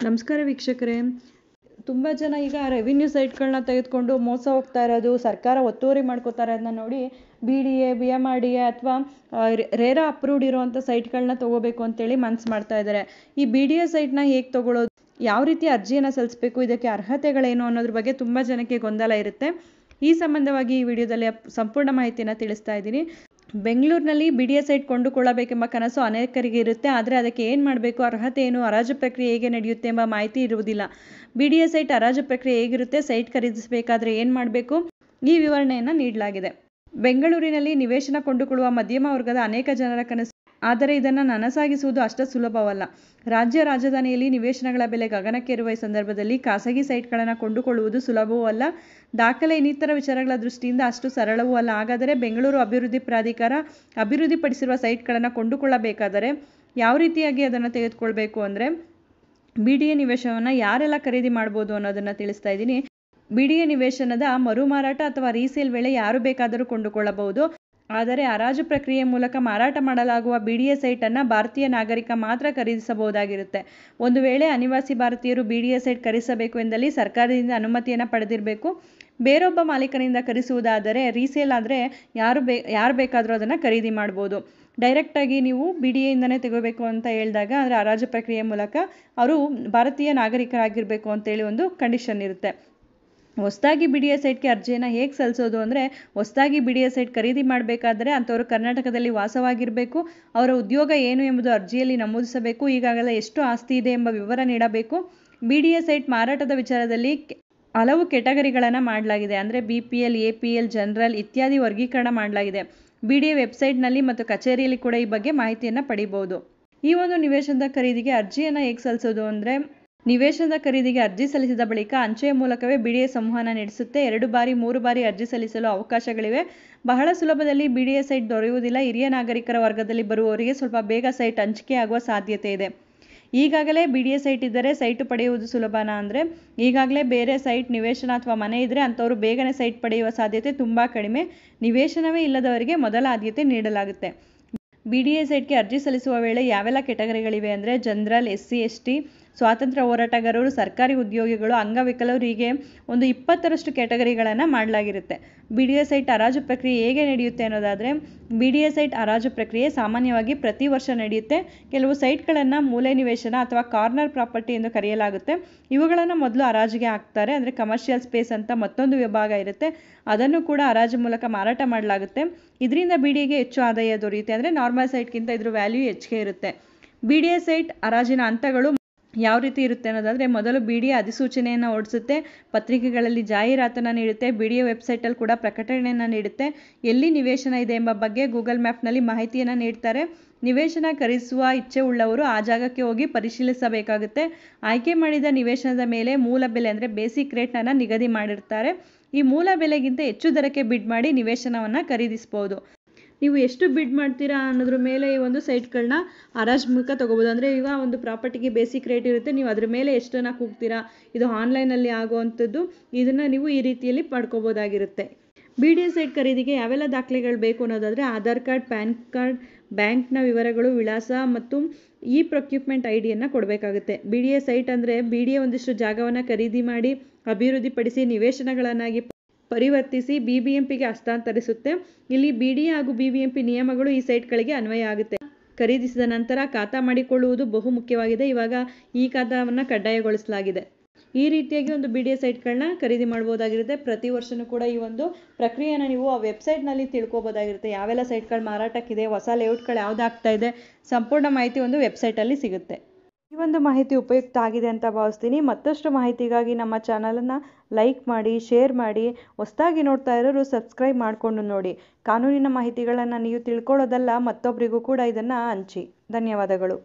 ನಮಸ್ಕಾರ ವೀಕ್ಷಕರೇ. ತುಂಬ ಜನ ಈಗ ರೆವಿನ್ಯೂ ಸೈಟ್ಗಳನ್ನ ತೆಗೆದುಕೊಂಡು ಮೋಸ ಹೋಗ್ತಾ ಇರೋದು, ಸರ್ಕಾರ ಒತ್ತುವರಿ ಮಾಡ್ಕೋತಾ ಇರೋದನ್ನ ನೋಡಿ BDA, BMRDA ಅಥವಾ ರೇರಾ ಅಪ್ರೂವ್ಡ್ ಇರೋವಂಥ ಸೈಟ್ಗಳನ್ನ ತೊಗೋಬೇಕು ಅಂತೇಳಿ ಮನಸ್ಸು ಮಾಡ್ತಾ ಇದ್ದಾರೆ. ಈ BDA ಸೈಟ್ನ ಹೇಗೆ ತೊಗೊಳ್ಳೋದು, ಯಾವ ರೀತಿ ಅರ್ಜಿಯನ್ನು ಸಲ್ಲಿಸಬೇಕು, ಇದಕ್ಕೆ ಅರ್ಹತೆಗಳೇನು ಅನ್ನೋದ್ರ ಬಗ್ಗೆ ತುಂಬ ಜನಕ್ಕೆ ಗೊಂದಲ ಇರುತ್ತೆ. ಈ ಸಂಬಂಧವಾಗಿ ಈ ವಿಡಿಯೋದಲ್ಲಿ ಸಂಪೂರ್ಣ ಮಾಹಿತಿಯನ್ನು ತಿಳಿಸ್ತಾ ಇದ್ದೀನಿ. ಬೆಂಗಳೂರಿನಲ್ಲಿ BDA ಸೈಟ್ ಕೊಂಡುಕೊಳ್ಳಬೇಕೆಂಬ ಕನಸು ಅನೇಕರಿಗೆ ಇರುತ್ತೆ. ಆದರೆ ಅದಕ್ಕೆ ಏನು ಮಾಡಬೇಕು, ಅರ್ಹತೆ ಏನು, ಹರಾಜು ಪ್ರಕ್ರಿಯೆ ಹೇಗೆ ನಡೆಯುತ್ತೆ ಎಂಬ ಮಾಹಿತಿ ಇರುವುದಿಲ್ಲ. BDA ಸೈಟ್ ಹರಾಜು ಪ್ರಕ್ರಿಯೆ ಹೇಗಿರುತ್ತೆ, ಸೈಟ್ ಖರೀದಿಸಬೇಕಾದ್ರೆ ಏನು ಮಾಡಬೇಕು, ಈ ವಿವರಣೆಯನ್ನು ನೀಡಲಾಗಿದೆ. ಬೆಂಗಳೂರಿನಲ್ಲಿ ನಿವೇಶನ ಕೊಂಡುಕೊಳ್ಳುವ ಮಧ್ಯಮ ವರ್ಗದ ಅನೇಕ ಜನರ ಕನಸು. ಆದರೆ ಇದನ್ನು ನನಸಾಗಿಸುವುದು ಅಷ್ಟು ಸುಲಭವಲ್ಲ. ರಾಜ್ಯ ರಾಜಧಾನಿಯಲ್ಲಿ ನಿವೇಶನಗಳ ಬೆಲೆ ಗಗನಕ್ಕೇರುವ ಈ ಸಂದರ್ಭದಲ್ಲಿ ಖಾಸಗಿ ಸೈಟ್ಗಳನ್ನು ಕೊಂಡುಕೊಳ್ಳುವುದು ಸುಲಭವೂ ಅಲ್ಲ, ದಾಖಲೆ ಇನ್ನಿತರ ವಿಚಾರಗಳ ದೃಷ್ಟಿಯಿಂದ ಅಷ್ಟು ಸರಳವೂ ಅಲ್ಲ. ಹಾಗಾದರೆ ಬೆಂಗಳೂರು ಅಭಿವೃದ್ಧಿ ಪ್ರಾಧಿಕಾರ ಅಭಿವೃದ್ಧಿಪಡಿಸಿರುವ ಸೈಟ್ಗಳನ್ನು ಕೊಂಡುಕೊಳ್ಳಬೇಕಾದರೆ ಯಾವ ರೀತಿಯಾಗಿ ಅದನ್ನು ತೆಗೆದುಕೊಳ್ಬೇಕು ಅಂದರೆ, BDA ನಿವೇಶನವನ್ನು ಯಾರೆಲ್ಲ ಖರೀದಿ ಮಾಡ್ಬೋದು ಅನ್ನೋದನ್ನು ತಿಳಿಸ್ತಾ ಇದ್ದೀನಿ. BDA ನಿವೇಶನದ ಮರುಮಾರಾಟ ಅಥವಾ ರೀಸೇಲ್ ವೇಳೆ ಯಾರು ಬೇಕಾದರೂ ಕೊಂಡುಕೊಳ್ಳಬಹುದು. ಆದರೆ ಹರಾಜು ಪ್ರಕ್ರಿಯೆ ಮೂಲಕ ಮಾರಾಟ ಮಾಡಲಾಗುವ BDA ಸೈಟನ್ನು ಭಾರತೀಯ ನಾಗರಿಕ ಮಾತ್ರ ಖರೀದಿಸಬಹುದಾಗಿರುತ್ತೆ. ಒಂದು ವೇಳೆ ಅನಿವಾಸಿ ಭಾರತೀಯರು BDA ಸೈಟ್ ಖರೀದಿಸಬೇಕು ಎಂದಲ್ಲಿ ಸರ್ಕಾರದಿಂದ ಅನುಮತಿಯನ್ನು ಪಡೆದಿರಬೇಕು. ಬೇರೊಬ್ಬ ಮಾಲೀಕನಿಂದ ಖರೀದಿಸುವುದಾದರೆ, ರೀಸೇಲ್ ಆದರೆ ಯಾರು ಬೇಕಾದರೂ ಅದನ್ನು ಖರೀದಿ ಮಾಡ್ಬೋದು. ಡೈರೆಕ್ಟಾಗಿ ನೀವು BDAಯಿಂದನೇ ತೆಗೋಬೇಕು ಅಂತ ಹೇಳಿದಾಗ, ಅಂದರೆ ಹರಾಜು ಪ್ರಕ್ರಿಯೆ ಮೂಲಕ ಅವರು ಭಾರತೀಯ ನಾಗರಿಕರಾಗಿರಬೇಕು ಅಂತೇಳಿ ಒಂದು ಕಂಡೀಷನ್ ಇರುತ್ತೆ. ಹೊಸದಾಗಿ BDA ಸೈಟ್ಗೆ ಅರ್ಜಿಯನ್ನು ಹೇಗೆ ಸಲ್ಲಿಸೋದು ಅಂದರೆ, ಹೊಸದಾಗಿ BDA ಸೈಟ್ ಖರೀದಿ ಮಾಡಬೇಕಾದ್ರೆ ಅಂಥವರು ಕರ್ನಾಟಕದಲ್ಲಿ ವಾಸವಾಗಿರಬೇಕು. ಅವರ ಉದ್ಯೋಗ ಏನು ಎಂಬುದು ಅರ್ಜಿಯಲ್ಲಿ ನಮೂದಿಸಬೇಕು. ಈಗಾಗಲೇ ಎಷ್ಟು ಆಸ್ತಿ ಇದೆ ಎಂಬ ವಿವರ ನೀಡಬೇಕು. BDA ಸೈಟ್ ಮಾರಾಟದ ವಿಚಾರದಲ್ಲಿ ಹಲವು ಕೆಟಗರಿಗಳನ್ನು ಮಾಡಲಾಗಿದೆ. ಅಂದರೆ BPL, APL, ಜನರಲ್ ಇತ್ಯಾದಿ ವರ್ಗೀಕರಣ ಮಾಡಲಾಗಿದೆ. BDA ವೆಬ್ಸೈಟ್ನಲ್ಲಿ ಮತ್ತು ಕಚೇರಿಯಲ್ಲಿ ಕೂಡ ಈ ಬಗ್ಗೆ ಮಾಹಿತಿಯನ್ನು ಪಡಿಬೋದು. ಈ ಒಂದು ನಿವೇಶನದ ಖರೀದಿಗೆ ಅರ್ಜಿಯನ್ನು ಹೇಗೆ ಸಲ್ಲಿಸೋದು ಅಂದರೆ, ನಿವೇಶನದ ಖರೀದಿಗೆ ಅರ್ಜಿ ಸಲ್ಲಿಸಿದ ಬಳಿಕ ಅಂಚೆಯ ಮೂಲಕವೇ BDA ಸಂವಹನ ನಡೆಸುತ್ತೆ. 2 ಬಾರಿ 3 ಬಾರಿ ಅರ್ಜಿ ಸಲ್ಲಿಸಲು ಅವಕಾಶಗಳಿವೆ. ಬಹಳ ಸುಲಭದಲ್ಲಿ BDA ಸೈಟ್ ದೊರೆಯುವುದಿಲ್ಲ. ಹಿರಿಯ ನಾಗರಿಕರ ವರ್ಗದಲ್ಲಿ ಬರುವವರಿಗೆ ಸ್ವಲ್ಪ ಬೇಗ ಸೈಟ್ ಹಂಚಿಕೆಯಾಗುವ ಸಾಧ್ಯತೆ ಇದೆ. ಈಗಾಗಲೇ BDA ಸೈಟ್ ಇದ್ದರೆ ಸೈಟು ಪಡೆಯುವುದು ಸುಲಭನಾ ಅಂದರೆ, ಈಗಾಗಲೇ ಬೇರೆ ಸೈಟ್, ನಿವೇಶನ ಅಥವಾ ಮನೆ ಇದ್ದರೆ ಅಂಥವರು ಬೇಗನೆ ಸೈಟ್ ಪಡೆಯುವ ಸಾಧ್ಯತೆ ತುಂಬ ಕಡಿಮೆ. ನಿವೇಶನವೇ ಇಲ್ಲದವರಿಗೆ ಮೊದಲ ಆದ್ಯತೆ ನೀಡಲಾಗುತ್ತೆ. BDA ಸೈಟ್ಗೆ ಅರ್ಜಿ ಸಲ್ಲಿಸುವ ವೇಳೆ ಯಾವೆಲ್ಲ ಕೆಟಗರಿಗಳಿವೆ ಅಂದರೆ, ಜನರಲ್, SC, ST, ಸ್ವಾತಂತ್ರ್ಯ ಹೋರಾಟಗಾರರು, ಸರ್ಕಾರಿ ಉದ್ಯೋಗಿಗಳು, ಅಂಗವಿಕಲರು, ಹೀಗೆ ಒಂದು 20ರಷ್ಟು ಕೆಟಗರಿಗಳನ್ನು ಮಾಡಲಾಗಿರುತ್ತೆ. BDA ಸೈಟ್ ಹರಾಜು ಪ್ರಕ್ರಿಯೆ ಹೇಗೆ ನಡೆಯುತ್ತೆ ಅನ್ನೋದಾದರೆ, BDA ಸೈಟ್ ಹರಾಜು ಪ್ರಕ್ರಿಯೆ ಸಾಮಾನ್ಯವಾಗಿ ಪ್ರತಿ ವರ್ಷ ನಡೆಯುತ್ತೆ. ಕೆಲವು ಸೈಟ್ಗಳನ್ನು ಮೂಲೆ ನಿವೇಶನ ಅಥವಾ ಕಾರ್ನರ್ ಪ್ರಾಪರ್ಟಿ ಎಂದು ಕರೆಯಲಾಗುತ್ತೆ. ಇವುಗಳನ್ನು ಮೊದಲು ಹರಾಜಿಗೆ ಹಾಕ್ತಾರೆ. ಅಂದರೆ ಕಮರ್ಷಿಯಲ್ ಸ್ಪೇಸ್ ಅಂತ ಮತ್ತೊಂದು ವಿಭಾಗ ಇರುತ್ತೆ, ಅದನ್ನು ಕೂಡ ಹರಾಜು ಮೂಲಕ ಮಾರಾಟ ಮಾಡಲಾಗುತ್ತೆ. ಇದರಿಂದ BDAಗೆ ಹೆಚ್ಚು ಆದಾಯ ದೊರೆಯುತ್ತೆ. ಅಂದರೆ ನಾರ್ಮಲ್ ಸೈಟ್ಗಿಂತ ಇದ್ರ ವ್ಯಾಲ್ಯೂ ಹೆಚ್ಚಿಗೆ ಇರುತ್ತೆ. BDA ಸೈಟ್ ಹರಾಜಿನ ಹಂತಗಳು ಯಾವ ರೀತಿ ಇರುತ್ತೆ ಅನ್ನೋದಾದರೆ, ಮೊದಲು BDA ಅಧಿಸೂಚನೆಯನ್ನು ಹೊರಡಿಸುತ್ತೆ, ಪತ್ರಿಕೆಗಳಲ್ಲಿ ಜಾಹೀರಾತನ್ನು ನೀಡುತ್ತೆ, BDA ವೆಬ್ಸೈಟಲ್ಲಿ ಕೂಡ ಪ್ರಕಟಣೆಯನ್ನು ನೀಡುತ್ತೆ. ಎಲ್ಲಿ ನಿವೇಶನ ಇದೆ ಎಂಬ ಬಗ್ಗೆ ಗೂಗಲ್ ಮ್ಯಾಪ್ನಲ್ಲಿ ಮಾಹಿತಿಯನ್ನು ನೀಡ್ತಾರೆ. ನಿವೇಶನ ಖರೀದಿಸುವ ಇಚ್ಛೆ ಉಳ್ಳವರು ಆ ಜಾಗಕ್ಕೆ ಹೋಗಿ ಪರಿಶೀಲಿಸಬೇಕಾಗುತ್ತೆ. ಆಯ್ಕೆ ಮಾಡಿದ ನಿವೇಶನದ ಮೇಲೆ ಮೂಲ ಬೆಲೆ ಅಂದರೆ ಬೇಸಿಕ್ ರೇಟನ್ನು ನಿಗದಿ ಮಾಡಿರ್ತಾರೆ. ಈ ಮೂಲ ಬೆಲೆಗಿಂತ ಹೆಚ್ಚು ದರಕ್ಕೆ ಬಿಡ್ ಮಾಡಿ ನಿವೇಶನವನ್ನು ಖರೀದಿಸ್ಬೋದು. ನೀವು ಎಷ್ಟು ಬಿಡ್ ಮಾಡ್ತೀರಾ ಅನ್ನೋದ್ರ ಮೇಲೆ ಈ ಒಂದು ಸೈಟ್ಗಳನ್ನ ಹರಾಜು ಮೂಲಕ ತೊಗೋಬೋದು. ಅಂದರೆ ಈಗ ಒಂದು ಪ್ರಾಪರ್ಟಿಗೆ ಬೇಸಿಕ್ ರೇಟ್ ಇರುತ್ತೆ, ನೀವು ಅದ್ರ ಮೇಲೆ ಎಷ್ಟನ್ನು ಕೂಗ್ತೀರಾ, ಇದು ಆನ್ಲೈನಲ್ಲಿ ಆಗುವಂಥದ್ದು. ಇದನ್ನು ನೀವು ಈ ರೀತಿಯಲ್ಲಿ ಪಡ್ಕೋಬೋದಾಗಿರುತ್ತೆ. BDA ಸೈಟ್ ಖರೀದಿಗೆ ಯಾವೆಲ್ಲ ದಾಖಲೆಗಳು ಬೇಕು ಅನ್ನೋದಾದರೆ, ಆಧಾರ್ ಕಾರ್ಡ್, ಪ್ಯಾನ್ ಕಾರ್ಡ್, ಬ್ಯಾಂಕ್ನ ವಿವರಗಳು, ವಿಳಾಸ ಮತ್ತು ಪ್ರೊಕ್ಯೂರ್ಮೆಂಟ್ IDಯನ್ನು ಕೊಡಬೇಕಾಗುತ್ತೆ. BDA ಸೈಟ್ ಅಂದರೆ BDA ಒಂದಿಷ್ಟು ಜಾಗವನ್ನು ಖರೀದಿ ಮಾಡಿ ಅಭಿವೃದ್ಧಿಪಡಿಸಿ ನಿವೇಶನಗಳನ್ನಾಗಿ ಪರಿವರ್ತಿಸಿ BBMPಗೆ ಹಸ್ತಾಂತರಿಸುತ್ತೆ. ಇಲ್ಲಿ BDA ಹಾಗೂ BBMP ನಿಯಮಗಳು ಈ ಸೈಟ್ಗಳಿಗೆ ಅನ್ವಯ ಆಗುತ್ತೆ. ಖರೀದಿಸಿದ ನಂತರ ಖಾತಾ ಮಾಡಿಕೊಳ್ಳುವುದು ಬಹು ಮುಖ್ಯವಾಗಿದೆ. ಇವಾಗ ಈ ಖಾತಾವನ್ನು ಕಡ್ಡಾಯಗೊಳಿಸಲಾಗಿದೆ. ಈ ರೀತಿಯಾಗಿ ಒಂದು BDA ಸೈಟ್ಗಳನ್ನ ಖರೀದಿ ಮಾಡ್ಬೋದಾಗಿರುತ್ತೆ. ಪ್ರತಿ ವರ್ಷವೂ ಕೂಡ ಈ ಒಂದು ಪ್ರಕ್ರಿಯೆಯನ್ನು ನೀವು ಆ ವೆಬ್ಸೈಟ್ನಲ್ಲಿ ತಿಳ್ಕೊಬೋದಾಗಿರುತ್ತೆ. ಯಾವೆಲ್ಲ ಸೈಟ್ಗಳು ಮಾರಾಟಕ್ಕಿದೆ, ಹೊಸ ಲೇಔಟ್ಗಳು ಯಾವುದಾಗ್ತಾ ಇದೆ, ಸಂಪೂರ್ಣ ಮಾಹಿತಿ ಒಂದು ವೆಬ್ಸೈಟಲ್ಲಿ ಸಿಗುತ್ತೆ. ಈ ಒಂದು ಮಾಹಿತಿ ಉಪಯುಕ್ತ ಆಗಿದೆ ಅಂತ ಭಾವಿಸ್ತೀನಿ. ಮತ್ತಷ್ಟು ಮಾಹಿತಿಗಾಗಿ ನಮ್ಮ ಚಾನಲನ್ನು ಲೈಕ್ ಮಾಡಿ, ಶೇರ್ ಮಾಡಿ. ಹೊಸದಾಗಿ ನೋಡ್ತಾ ಇರೋರು ಸಬ್ಸ್ಕ್ರೈಬ್ ಮಾಡಿಕೊಂಡು ನೋಡಿ. ಕಾನೂನಿನ ಮಾಹಿತಿಗಳನ್ನು ನೀವು ತಿಳ್ಕೊಳ್ಳೋದಲ್ಲ, ಮತ್ತೊಬ್ಬರಿಗೂ ಕೂಡ ಇದನ್ನು ಹಂಚಿ. ಧನ್ಯವಾದಗಳು.